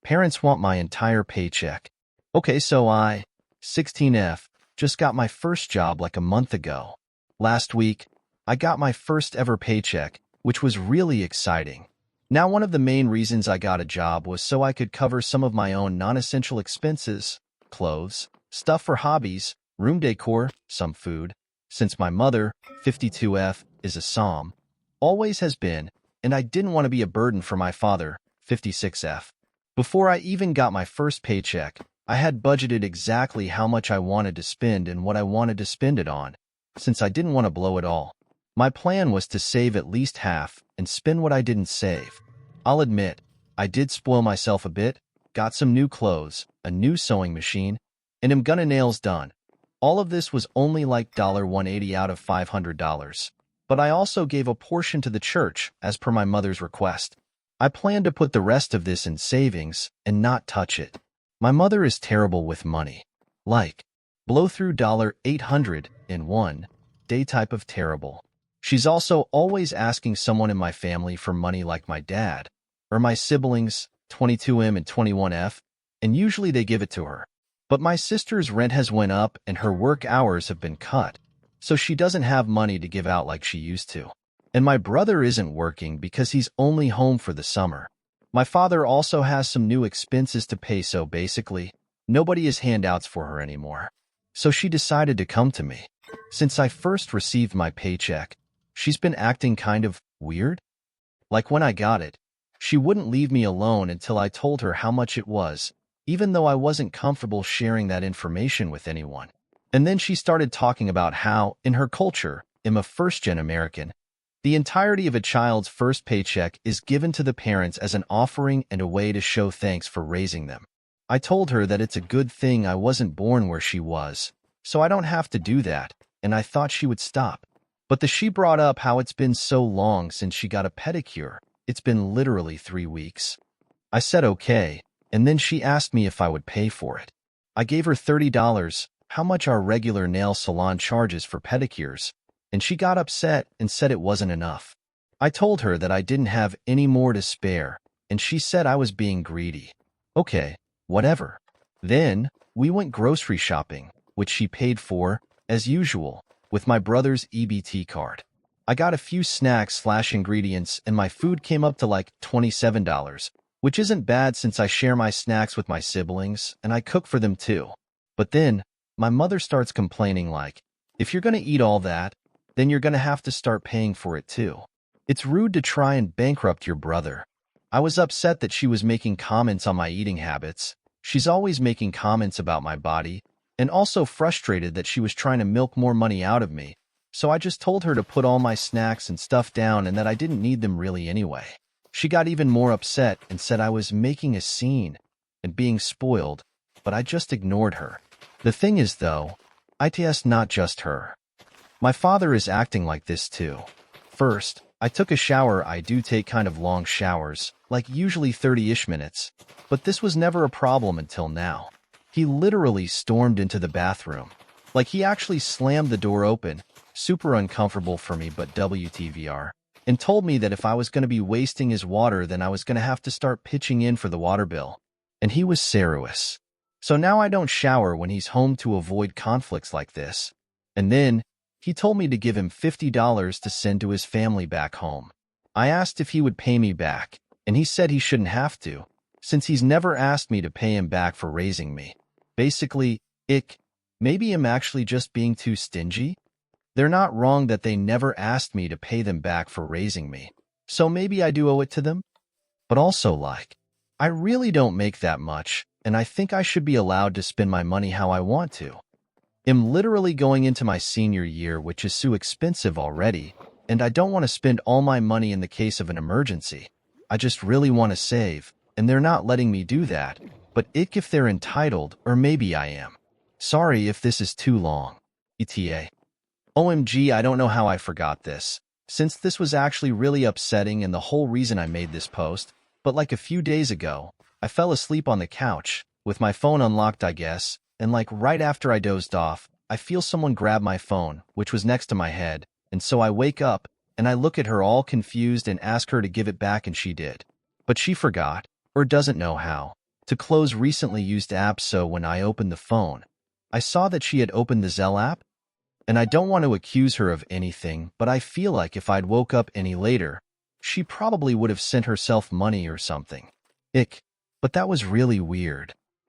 Parents want my entire paycheck. Okay, so I, 16F, just got my first job like a month ago. Last week, I got my first ever paycheck, which was really exciting. Now, one of the main reasons I got a job was so I could cover some of my own non-essential expenses, clothes, stuff for hobbies, room decor, some food, since my mother, 52F, is a Psalm, always has been, and I didn't want to be a burden for my father, 56F. Before I even got my first paycheck, I had budgeted exactly how much I wanted to spend and what I wanted to spend it on, since I didn't want to blow it all. My plan was to save at least half and spend what I didn't save. I'll admit, I did spoil myself a bit, got some new clothes, a new sewing machine, and am gonna nails done. All of this was only like $180 out of $500. But I also gave a portion to the church, as per my mother's request. I plan to put the rest of this in savings and not touch it. My mother is terrible with money. Like, blow through $800 in one day type of terrible. She's also always asking someone in my family for money like my dad, or my siblings, 22M and 21F, and usually they give it to her. But my sister's rent has went up and her work hours have been cut, so she doesn't have money to give out like she used to. And my brother isn't working because he's only home for the summer. My father also has some new expenses to pay, so basically, nobody has handouts for her anymore. So she decided to come to me. Since I first received my paycheck, she's been acting kind of weird. Like when I got it, she wouldn't leave me alone until I told her how much it was, even though I wasn't comfortable sharing that information with anyone. And then she started talking about how, in her culture, I'm a first-gen American, the entirety of a child's first paycheck is given to the parents as an offering and a way to show thanks for raising them. I told her that it's a good thing I wasn't born where she was, so I don't have to do that, and I thought she would stop. But she brought up how it's been so long since she got a pedicure. It's been literally 3 weeks. I said okay, and then she asked me if I would pay for it. I gave her $30, how much our regular nail salon charges for pedicures, and she got upset and said it wasn't enough. I told her that I didn't have any more to spare, and she said I was being greedy. Okay, whatever. Then, we went grocery shopping, which she paid for, as usual, with my brother's EBT card. I got a few snacks/ingredients, and my food came up to like $27, which isn't bad since I share my snacks with my siblings, and I cook for them too. But then, my mother starts complaining like, if you're gonna eat all that, then you're gonna have to start paying for it too. It's rude to try and bankrupt your brother. I was upset that she was making comments on my eating habits. She's always making comments about my body, and also frustrated that she was trying to milk more money out of me. So I just told her to put all my snacks and stuff down and that I didn't need them really anyway. She got even more upset and said I was making a scene and being spoiled, but I just ignored her. The thing is though, it's not just her. My father is acting like this too. First, I took a shower. I do take kind of long showers, like usually 30-ish minutes, but this was never a problem until now. He literally stormed into the bathroom. Like he actually slammed the door open, super uncomfortable for me but WTVR, and told me that if I was going to be wasting his water then I was going to have to start pitching in for the water bill. And he was serious. So now I don't shower when he's home to avoid conflicts like this. And then, he told me to give him $50 to send to his family back home. I asked if he would pay me back, and he said he shouldn't have to, since he's never asked me to pay him back for raising me. Basically, maybe I'm actually just being too stingy? They're not wrong that they never asked me to pay them back for raising me, so maybe I do owe it to them? But also like, I really don't make that much, and I think I should be allowed to spend my money how I want to. I'm literally going into my senior year, which is so expensive already, and I don't want to spend all my money in the case of an emergency. I just really want to save, and they're not letting me do that, but if they're entitled, or maybe I am. Sorry if this is too long. ETA. OMG, I don't know how I forgot this, since this was actually really upsetting and the whole reason I made this post, but like a few days ago, I fell asleep on the couch, with my phone unlocked I guess, and like right after I dozed off, I feel someone grab my phone, which was next to my head, and so I wake up, and I look at her all confused and ask her to give it back and she did. But she forgot, or doesn't know how. to close recently used apps, so when I opened the phone, I saw that she had opened the Zelle app. And I don't want to accuse her of anything, but I feel like if I'd woke up any later, she probably would have sent herself money or something. Ick. But that was really weird.